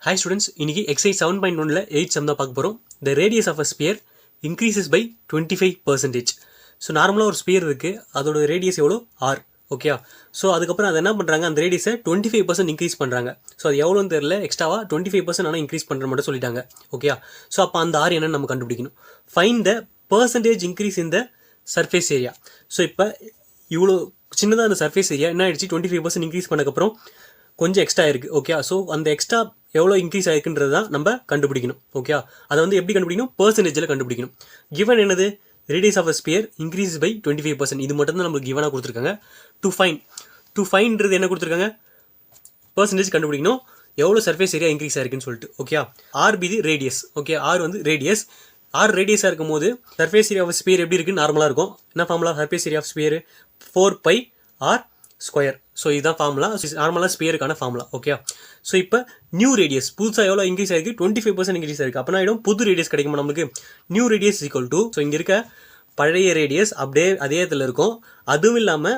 Hi students, இன்னைக்கு exercise 7.1ல 8 sum தான் பார்க்க போறோம். The radius of a sphere increases by 25%. So நார்மலாக ஒரு ஸ்பியர் இருக்குது, அதோட ரேடியஸ் எவ்வளோ r. ஓகே, ஸோ அதுக்கப்புறம் அதை என்ன பண்ணுறாங்க, அந்த ரேடியஸை 25% இன்க்ரீஸ் பண்ணுறாங்க. ஸோ அது எவ்வளோன்னு தெரியல, எக்ஸ்ட்ராவாக 25% ஆனால் இன்க்ரீஸ் பண்ணுற மட்டும் சொல்லிட்டாங்க. ஓகே, ஸோ அப்போ அந்த r என்னன்னு நம்ம கண்டுபிடிக்கணும். Find the percentage increase in the surface area. So இப்போ இவ்வளோ சின்னதாக அந்த சர்ஃபேஸ் ஏரியா என்ன ஆயிடுச்சு, 25% இன்க்ரீஸ் பண்ணக்கப்புறம் கொஞ்சம் எக்ஸ்ட்ரா இருக்குது. ஓகே, ஸோ அந்த எக்ஸ்ட்ரா எவ்வளோ இன்க்ரீஸ் ஆயிருக்குன்றது தான் நம்ம கண்டுபிடிக்கணும். ஓகே, அதை வந்து எப்படி கண்டுபிடிக்கணும், பர்சன்டேஜில் கண்டுபிடிக்கணும். கிவன் என்னது, radius of a sphere increase by 25%. இது மட்டும் தான் நம்மளுக்கு கிவனாக கொடுத்துருக்காங்க. டு ஃபைன்றது என்ன கொடுத்துருக்காங்க, பர்சன்டேஜ் கண்டுபிடிக்கணும், எவ்வளோ சர்ஃபேஸ் ஏரியா இன்க்ரீஸ் ஆயிருக்குன்னு சொல்லிட்டு. Okay, R be the radius. Okay, R வந்து ரேடியஸ். ஆர் ரேடியஸாக இருக்கும் போது சர்ஃபேஸ் ஏரியா ஆஃப் ஸ்பியர் எப்படி இருக்குது, நார்மலாக இருக்கும். என்ன formula, surface area of sphere 4πr square. So இதுதான் ஃபார்முலா, நார்மலாக ஸ்பியருக்கான ஃபார்முலா. ஓகே, ஸோ இப்போ நியூ ரேடியஸ் புதுசாக எவ்வளோ இன்க்ரீஸ் ஆயிருக்கு, 25% இன்க்ரீஸ் ஆயிருக்கு. அப்போ ஆகிடும் புது ரேடியஸ் கிடைக்குமா நம்மளுக்கு. New radius equal to, so இங்கே இருக்க பழைய ரேடியஸ் அப்படியே அதே இடத்துல இருக்கும். அதுவும் இல்லாமல்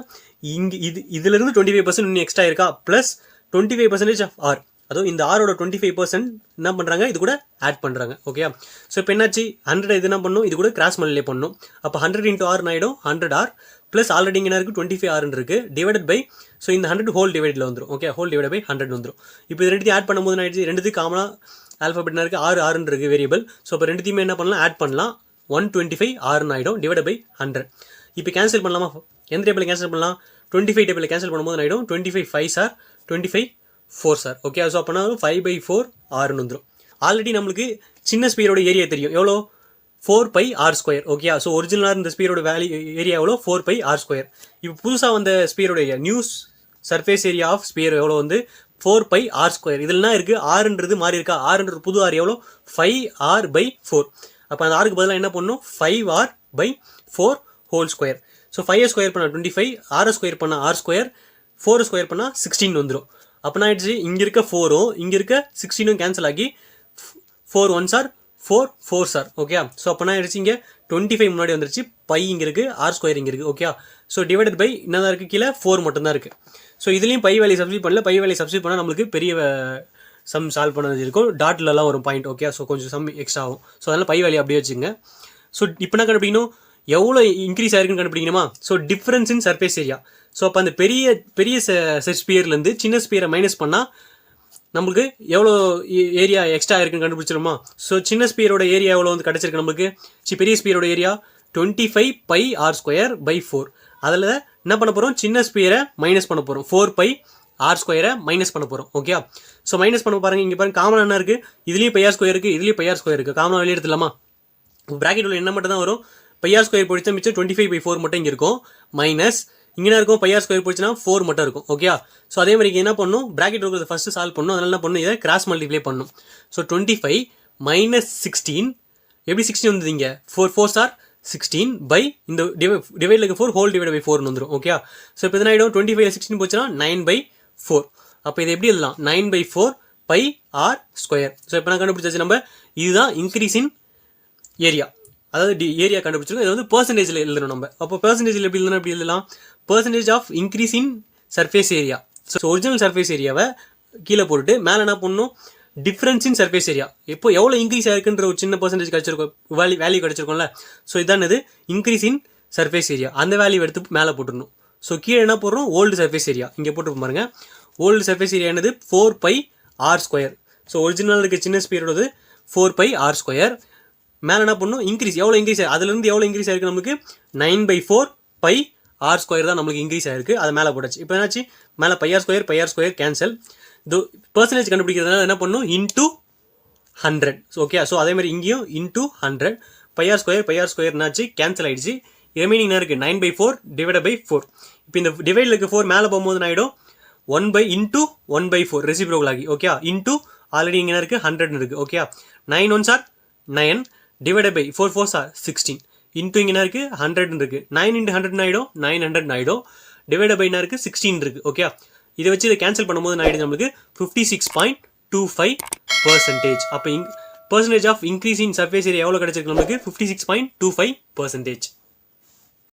இங்கே இதுலேருந்து 25% இன்னும் எக்ஸ்ட்ரா இருக்கா, ப்ளஸ் 25% ஆஃப் ஆர். அதுவும் இந்த ஆரோட 25% என்ன பண்ணுறாங்க, இது கூட ஆட் பண்ணுறாங்க. ஓகே, ஸோ இப்போ என்னாச்சு, 100 இது என்ன பண்ணணும், இது கூட கிராஸ் மல்டிப்ளை பண்ணணும். அப்போ 100 into r ஆகிடும் 100r ப்ளஸ் ஆல்ரெடி இங்கே இருக்குது 25r இருக்குது டிவைடட் பை, ஸோ இந்த 100 ஹோல் டிவைடில் வந்துடும். ஓகே, ஹோல் டிவைட் பை 100 வந்துடும். இப்போ இது ரெண்டுத்தையும் ஆட் பண்ணும்போது என்ன ஆயிடுச்சு, ரெண்டுத்துக்கு காமனாக ஆல்ஃபபெட்னா இருக்குது, ஆறுன்னு இருக்குது வேரியபிள். ஸோ இப்போ ரெண்டுத்தையுமே என்ன பண்ணலாம், ஆட் பண்ணலாம். 125r ஆகிடும் டிவைட் பை 100. இப்போ கேன்சல் பண்ணலாமா, எந்த டேபிள் கேன்சல் பண்ணலாம், 25 டேபிள் கேன்சல் பண்ணும்போது ஆகிடும் 25 5s are 25 4s are. Okay, so அப்போனா 5/4 r வந்துடும். ஆல்ரெடி நம்மளுக்கு சின்ன ஸ்பியரோட ஏரியா தெரியும், எவ்வளோ, 4πr ஸ்கொயர். ஓகே, ஸோ ஒரிஜினலாக இந்த ஸ்பியரோட வேல்யூ ஏரியா எவ்வளோ, 4πr ஸ்கொயர். இப்போ புதுசாக வந்த ஸ்பியரோட area, new surface area of sphere எவ்வளோ வந்து 4πr ஸ்கொயர். இதில் என்ன இருக்குது, ஆறுன்றது மாறி இருக்கா, ஆறுன்றது புது ஆர் எவ்வளோ, 5r/4. அப்போ அந்த ஆருக்கு பதிலாக என்ன பண்ணணும், 5r/4 whole square. So 5 square பண்ணால் 25, 6 ஸ்கொயர் பண்ணால் r ஸ்கொயர், 4 ஸ்கொயர் பண்ணால் 16 வந்துடும். அப்போனா ஆயிடுச்சு, இங்கே இருக்க 4ம் இங்கே இருக்க 16ம் கேன்சல் ஆகி 4 1s are 4 4s are. Okay, so அப்போனா ஆயிடுச்சு, இங்கே 25 முன்னாடி வந்துருச்சு, பை இங்கே இருக்குது, ஆர் ஸ்கொயர் இங்கே இருக்குது. ஓகே, ஸோ டிவைடட் பை என்னதான் இருக்குது, கீழே 4 மட்டும்தான் இருக்குது. ஸோ இதுலேயும் பை வேல்யூ சப்ஸ்டியூட் பண்ணல, பை வேல்யூ சப்ஸ்டியூட் பண்ணால் நம்மளுக்கு பெரிய சம் சால்வ் பண்ணது இருக்கும், டாட்லலாம் வரும் பாயிண்ட். ஓகே, ஸோ கொஞ்சம் சம் எக்ஸ்ட்ரா ஆகும். ஸோ அதனால் பை வேல்யூ அப்படியே வச்சுங்க. ஸோ இப்போ என்ன கண்டுபிடிக்கணும், எவ்வளோ இன்க்ரீஸ் ஆயிருக்குன்னு கண்டுபிடிக்கணுமா. So difference in surface area. So அப்போ அந்த பெரிய ஸ்பியர்லேருந்து சின்ன ஸ்பியரை மைனஸ் பண்ணால் நம்மளுக்கு எவ்வளோ ஏரியா எக்ஸ்ட்ரா இருக்குன்னு கண்டுபிடிச்சிருமா. ஸோ சின்ன ஸ்பியரோட ஏரியா எவ்வளோ வந்து கிடச்சிருக்கு நம்மளுக்கு, பெரிய ஸ்பியரோட ஏரியா 25πr ஸ்கொயர் பை 4. அதில் என்ன பண்ண போகிறோம், சின்ன ஸ்பியரை மைனஸ் பண்ண போகிறோம், 4πr ஸ்கொயரை மைனஸ் பண்ண போகிறோம். ஓகே, ஸோ மைனஸ் பண்ண பாருங்கள், இங்கே பாருங்கள் காமன் என்ன இருக்குது, இதுலேயும் πr ஸ்கொயர் இருக்குது, இதுலேயும் πr ஸ்கொயர் இருக்குது, காமனாக வெளியே எடுத்துலாமா. ப்ராக்கெட் உள்ள என்ன மட்டும் தான் வரும், πr ஸ்கொயர் போயிடுச்சா மிச்சம் 25/4 மட்டும் இங்கே இருக்கும், மைனஸ் இங்கே இருக்கும் πr ஸ்கொயர் போயிடுச்சுன்னா 4 மட்டும் இருக்கும். ஓகே, ஸோ அதே மாதிரி என்ன பண்ணணும், ப்ராக்கெட் இருக்கிறத ஃபஸ்ட்டு சால்வ் பண்ணணும். அதனால என்ன பண்ணணும், இதை கிராஸ் மல்டிப்ளை பண்ணணும். ஸோ 25 மைனஸ் 16, எப்படி 16 வந்தது, இங்கே 4 4s are 16 பை இந்த டிவைடில் இருக்க 4 ஹோல் டிவைட் பை 4 வந்துடும். ஓகே, ஸோ இப்போ எதனா ஆகிடும், 25 16 போச்சுன்னா 9/4. அப்போ இது எப்படி எழுதலாம், 9/4 πr ஸ்கொயர். ஸோ இப்போ நான் கண்டுபிடிச்சாச்சு நம்ம, இதுதான் இன்க்ரீஸ் இன் ஏரியா, அதாவது ஏரியா கண்டுபிடிச்சிருக்கோம். இது வந்து பர்சன்டேஜில் எழுதணும் நம்ம. அப்போ பர்சன்டேஜில் எப்படி எழுதணும், எப்படி எழுதலாம், percentage of increase in surface area. So original surface ஏரியாவை கீழே போட்டுட்டு மேலே என்ன பண்ணணும், டிஃப்ரென்ஸ் இன் சர்ஃபேஸ் ஏரியா. இப்போ எவ்வளோ இன்க்ரீஸ் ஆயிருக்குன்ற ஒரு சின்ன பர்சன்டேஜ் கிடச்சிருக்கோம், வேல்யூ கிடச்சிருக்கோம்ல. ஸோ இதான் இது இன்க்ரீஸ் இன் சர்ஃபேஸ் ஏரியா, அந்த வேல்யூ எடுத்து மேலே போட்டுடணும். ஸோ கீழே என்ன போடுறோம், ஓல்டு சர்ஃபேஸ் ஏரியா இங்கே போட்டு பாருங்க. ஓல்டு சர்ஃபேஸ் ஏரியா என்னது, 4πr ஸ்கொயர். ஸோ ஒரிஜினல் இருக்க சின்ன ஸ்பியரோடது 4πr ஸ்கொயர். மேலே என்ன பண்ணணும், இன்க்ரீஸ் எவ்வளோ இன்க்ரீஸ் ஆகும், அதுலேருந்து எவ்வளோ இன்க்ரீஸ் ஆயிருக்கு நம்மளுக்கு, 9/4 πr ஸ்கொயர் தான் நம்மளுக்கு இன்க்ரீஸ் ஆயிருக்கு, அதை மேலே போட்டாச்சு. இப்போ என்னாச்சு, மேலே πr ஸ்கொயர் கேன்சல். பர்சன்டேஜ் கண்டுபிடிக்கிறதுனால என்ன பண்ணணும், இன்டூ 100. ஓகே, ஸோ அதே மாதிரி இங்கேயும் இன்டூ 100. πr ஸ்கொயர் என்னாச்சு, கேன்சல் ஆயிடுச்சு. ரிமைனிங் என்ன இருக்குது, 9/4 டிவைட் பை 4. இப்போ இந்த டிவைடில் இருக்க 4 மேலே போகும்போது ஆகிடும் 1/4 ரெசிப்ரோக்கல் ஆகி. ஓகே, இன்டூ ஆல்ரெடி இங்கே இருக்குது 100 இருக்குது. ஓகே, 9 1s are 9 divided by 4 4s are 16 into இங்கே என்ன இருக்குது 100 இருக்குது. 9 into 100 ஆகிடும் 900 ஆகிடும், டிவைட் பை என்ன இருக்குது 16 இருக்குது. ஓகே, இதை வச்சு இதை கேன்சல் பண்ணும்போது என்ன ஆகிடுது நம்மளுக்கு 56.25%. அப்போ percentage of increase in surface area எவ்வளோ கிடச்சிருக்கு நம்மளுக்கு, 56.25%.